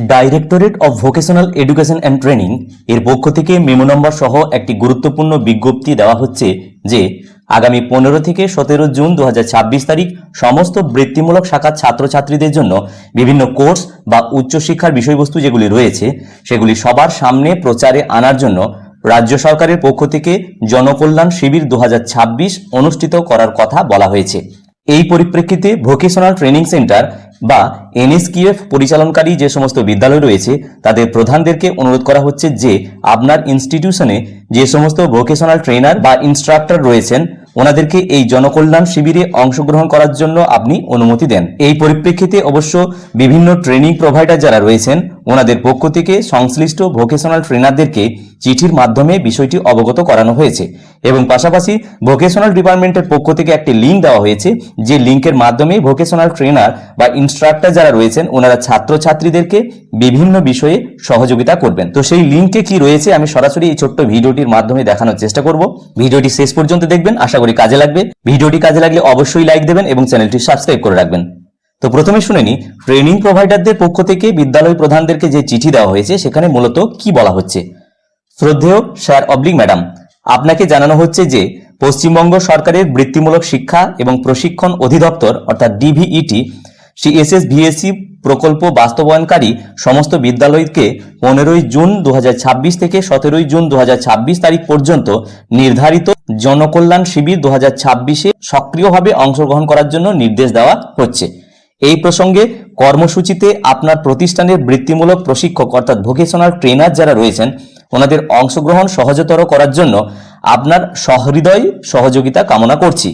Directorate of vocational education and training এর পক্ষ থেকে মেমো নম্বর সহ একটি গুরুত্বপূর্ণ বিজ্ঞপ্তি দেওয়া হচ্ছে যে আগামী 15 থেকে 17 জুন 2026 তারিখ সমস্ত বৃত্তিমূলক শাখার ছাত্রছাত্রীদের জন্য বিভিন্ন কোর্স বা উচ্চশিক্ষার বিষয়বস্তু যেগুলি রয়েছে সেগুলি সবার সামনে প্রচারে আনার জন্য রাজ্য সরকারের পক্ষ থেকে জনকল্যাণ শিবির 2026 অনুষ্ঠিত করার কথা বলা হয়েছে। এই পরিপ্রেক্ষিতে ভোকেশনাল ট্রেনিং সেন্টার বা এনএসকিউএফ পরিচালনকারী যে সমস্ত বিদ্যালয় রয়েছে তাদের প্রধানদেরকে অনুরোধ করা হচ্ছে যে আপনার ইনস্টিটিউশনে যে সমস্ত ভোকেশনাল ট্রেনার বা ইনস্ট্রাক্টর রয়েছেন ওনাদেরকে এই জনকল্যাণ শিবিরে অংশগ্রহণ করার জন্য আপনি অনুমতি দেন। এই পরিপ্রেক্ষিতে অবশ্য বিভিন্ন ট্রেনিং প্রোভাইডার যারা রয়েছেন ওনাদের পক্ষ থেকে সংশ্লিষ্ট ভোকেশনাল ট্রেনারদেরকে চিঠির মাধ্যমে বিষয়টি অবগত করানো হয়েছে এবং পাশাপাশি ভোকেশনাল ডিপার্টমেন্টের পক্ষ থেকে একটি লিঙ্ক দেওয়া হয়েছে যে লিঙ্কের মাধ্যমে ভোকেশনাল ট্রেনার বা ইনস্ট্রাক্টর যারা রয়েছেন ওনারা ছাত্রছাত্রীদেরকে বিভিন্ন বিষয়ে সহযোগিতা করবেন। তো সেই লিঙ্কে কি রয়েছে আমি সরাসরি এই ছোট্ট ভিডিওটির মাধ্যমে দেখানোর চেষ্টা করব। ভিডিওটি শেষ পর্যন্ত দেখবেন, আশা করি কাজে লাগবে। ভিডিওটি কাজে লাগলে অবশ্যই লাইক দেবেন এবং চ্যানেলটি সাবস্ক্রাইব করে রাখবেন। তো প্রথমে শুনে নি ট্রেনিং প্রোভাইডারদের পক্ষ থেকে বিদ্যালয় প্রধানদেরকে যে চিঠি দেওয়া হয়েছে সেখানে মূলত কি বলা হচ্ছে। শ্রদ্ধেয় স্যার অবলিক ম্যাডাম, আপনাকে জানানো হচ্ছে যে পশ্চিমবঙ্গ সরকারের বৃত্তিমূলক শিক্ষা এবং প্রশিক্ষণ অধিদপ্তর অর্থাৎ ডিভিইটি সিএসএস-ভিএসসি প্রকল্প বাস্তবায়নকারী সমস্ত বিদ্যালয়কে 15 জুন 2026 থেকে 17 জুন 2026 তারিখ পর্যন্ত নির্ধারিত জনকল্যাণ শিবির 2026-এ সক্রিয়ভাবে অংশগ্রহণ করার জন্য নির্দেশ দেওয়া হচ্ছে। এই প্রসঙ্গে কর্মসূচিতে আপনার প্রতিষ্ঠানের বৃত্তিমূলক প্রশিক্ষক অর্থাৎ ভোকেশনাল ট্রেনার যারা রয়েছেন ওনাদের অংশগ্রহণ সহজতর করার জন্য আপনার সহৃদয় সহযোগিতা কামনা করছি।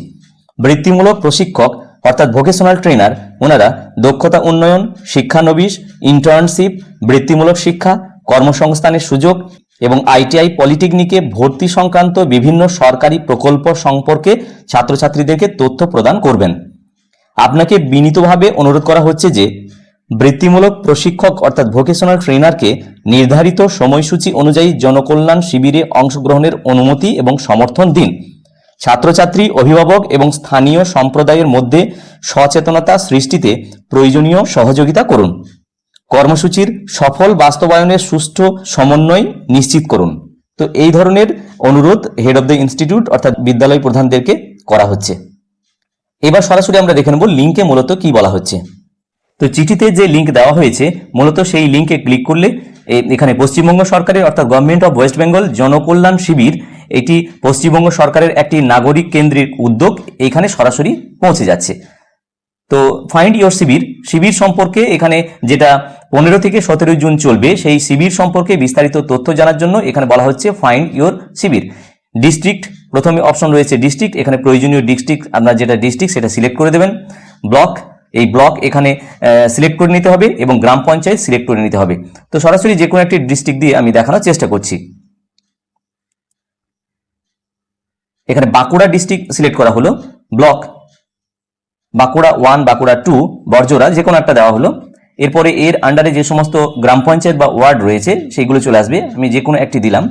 বৃত্তিমূলক প্রশিক্ষক অর্থাৎ ভোকেশনাল ট্রেনার ওনারা দক্ষতা উন্নয়ন, শিক্ষানবিশ, ইন্টার্নশিপ, বৃত্তিমূলক শিক্ষা, কর্মসংস্থানের সুযোগ এবং আইটিআই পলিটেকনিকে ভর্তি সংক্রান্ত বিভিন্ন সরকারি প্রকল্প সম্পর্কে ছাত্রছাত্রীদেরকে তথ্য প্রদান করবেন। আপনাকে বিনীতভাবে অনুরোধ করা হচ্ছে যে বৃত্তিমূলক প্রশিক্ষক অর্থাৎ ভোকেশনাল ট্রেনারকে নির্ধারিত সময়সূচি অনুযায়ী জনকল্যাণ শিবিরে অংশগ্রহণের অনুমতি এবং সমর্থন দিন। ছাত্রছাত্রী, অভিভাবক এবং স্থানীয় সম্প্রদায়ের মধ্যে সচেতনতা সৃষ্টিতে প্রয়োজনীয় সহযোগিতা করুন। কর্মসূচির সফল বাস্তবায়নের সুষ্ঠু সমন্বয় নিশ্চিত করুন। তো এই ধরনের অনুরোধ হেড অব দ্য ইনস্টিটিউট অর্থাৎ বিদ্যালয় প্রধানদেরকে করা হচ্ছে। এবার সরাসরি আমরা দেখে নেব লিঙ্কে মূলত কি বলা হচ্ছে। তো চিঠিতে যে লিঙ্ক দেওয়া হয়েছে মূলত সেই লিঙ্কে ক্লিক করলে এখানে পশ্চিমবঙ্গ সরকারের অর্থাৎ গভর্নমেন্ট অফ ওয়েস্ট বেঙ্গল জনকল্যাণ শিবির এটি পশ্চিমবঙ্গ সরকারের একটি নাগরিক কেন্দ্রিক উদ্যোগ, এখানে সরাসরি পৌঁছে যাচ্ছে। তো ফাইন্ড ইয়োর শিবির সম্পর্কে এখানে যেটা 15 থেকে 17 জুন চলবে সেই শিবির সম্পর্কে বিস্তারিত তথ্য জানার জন্য এখানে বলা হচ্ছে ফাইন্ড ইয়োর শিবির। ডিস্ট্রিক্ট প্রথমে অপশন রয়েছে ডিস্ট্রিক্ট, এখানে প্রয়োজনীয় ডিস্ট্রিক্ট আপনার যেটা ডিস্ট্রিক্ট সেটা সিলেক্ট করে দেবেন। ব্লক, এই ব্লক এখানে সিলেক্ট করে নিতে হবে এবং গ্রাম পঞ্চায়েত সিলেক্ট করে নিতে হবে। তো সরাসরি যে কোনো একটি ডিস্ট্রিক্ট দিয়ে আমি দেখানোর চেষ্টা করছি। এখানে বাঁকুড়া ডিস্ট্রিক্ট সিলেক্ট করা হলো, ব্লক বাঁকুড়া 1, বাঁকুড়া 2, বর্জরা যে কোনো একটা দেওয়া হলো। এরপরে এর আন্ডারে যে সমস্ত গ্রাম পঞ্চায়েত বা ওয়ার্ড রয়েছে সেইগুলো চলে আসবে, আমি যে কোনো একটি দিলাম।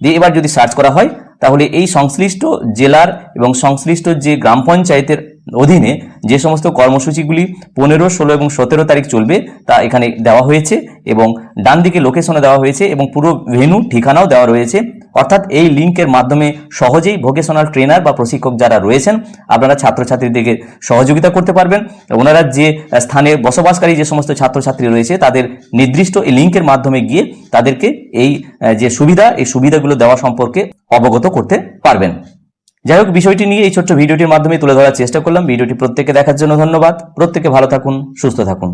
দিয়ে এবার যদি সার্চ করা হয় তাহলে এই সংশ্লিষ্ট জেলার এবং সংশ্লিষ্ট যে গ্রাম পঞ্চায়েতের অধীনে যে সমস্ত কর্মসূচিগুলি 15, 16 এবং 17 তারিখ চলবে তা এখানে দেওয়া হয়েছে এবং ডান দিকে লোকেশনে দেওয়া হয়েছে এবং পুরো ভেন্যু ঠিকানাও দেওয়া রয়েছে। অর্থাৎ এই লিঙ্কের মাধ্যমে সহজেই ভোকেশনাল ট্রেনার বা প্রশিক্ষক যারা রয়েছেন আপনারা ছাত্রছাত্রীদেরকে সহযোগিতা করতে পারবেন। ওনারা যে স্থানে বসবাসকারী যে সমস্ত ছাত্রছাত্রী রয়েছে তাদের নির্দিষ্ট এই লিঙ্কের মাধ্যমে গিয়ে তাদেরকে এই যে সুবিধা এই সুবিধাগুলো দেওয়া সম্পর্কে অবগত করতে পারবেন। যাই হোক, বিষয়টি নিয়ে এই ছোট্ট ভিডিওটির মাধ্যমে তুলে ধরার চেষ্টা করলাম। ভিডিওটি প্রত্যেকে দেখার জন্য ধন্যবাদ। প্রত্যেকে ভালো থাকুন, সুস্থ থাকুন।